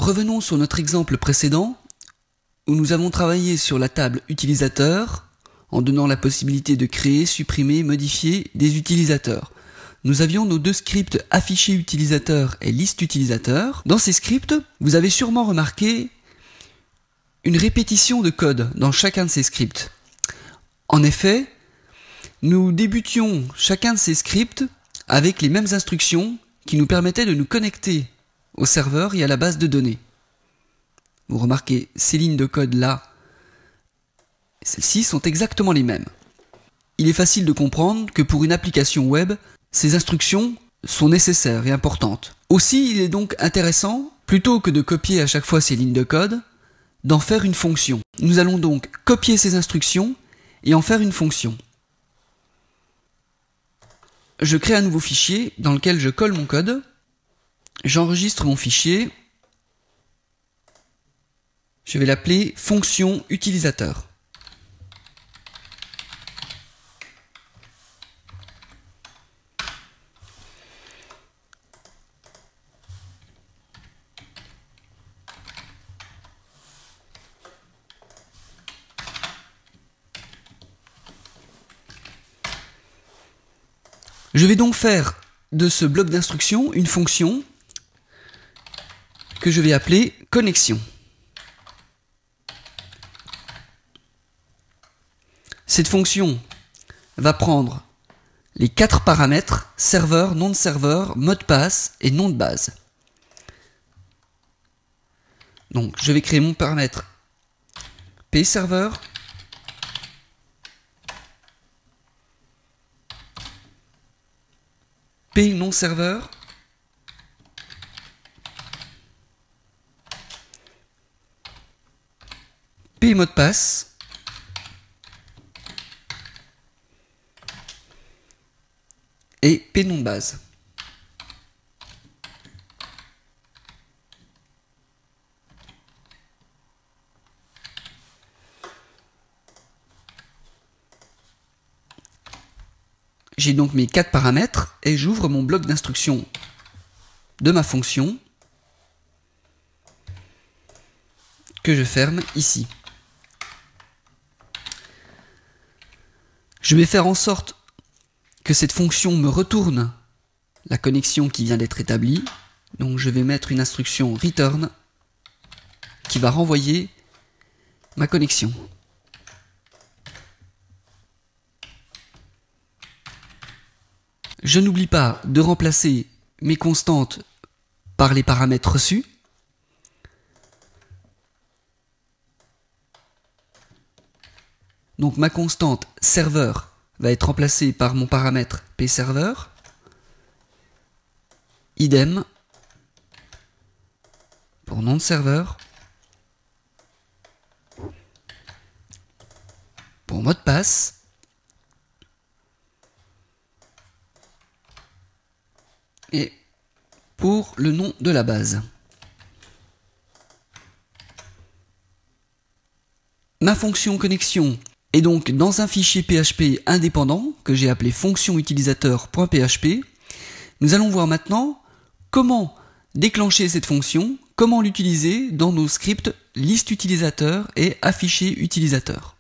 Revenons sur notre exemple précédent où nous avons travaillé sur la table utilisateur en donnant la possibilité de créer, supprimer, modifier des utilisateurs. Nous avions nos deux scripts afficher utilisateur et liste utilisateur. Dans ces scripts, vous avez sûrement remarqué une répétition de code dans chacun de ces scripts. En effet, nous débutions chacun de ces scripts avec les mêmes instructions qui nous permettaient de nous connecter au serveur et à la base de données. Vous remarquez, ces lignes de code là, celles-ci sont exactement les mêmes. Il est facile de comprendre que pour une application web, ces instructions sont nécessaires et importantes. Aussi, il est donc intéressant, plutôt que de copier à chaque fois ces lignes de code, d'en faire une fonction. Nous allons donc copier ces instructions et en faire une fonction. Je crée un nouveau fichier dans lequel je colle mon code, j'enregistre mon fichier, je vais l'appeler fonction utilisateur. Je vais donc faire de ce bloc d'instructions une fonction que je vais appeler connexion. Cette fonction va prendre les 4 paramètres serveur, nom de serveur, mot de passe et nom de base. Donc je vais créer mon paramètre pserveur, nom serveur, mot de passe, et nom de base. J'ai donc mes 4 paramètres et j'ouvre mon bloc d'instructions de ma fonction que je ferme ici. Je vais faire en sorte que cette fonction me retourne la connexion qui vient d'être établie. Donc je vais mettre une instruction return qui va renvoyer ma connexion. Je n'oublie pas de remplacer mes constantes par les paramètres reçus. Donc ma constante serveur va être remplacée par mon paramètre pserveur. Idem pour nom de serveur. Pour mot de passe. Et pour le nom de la base. Ma fonction connexion est donc dans un fichier PHP indépendant que j'ai appelé fonction utilisateur.php. Nous allons voir maintenant comment déclencher cette fonction, comment l'utiliser dans nos scripts liste utilisateur et afficher utilisateur.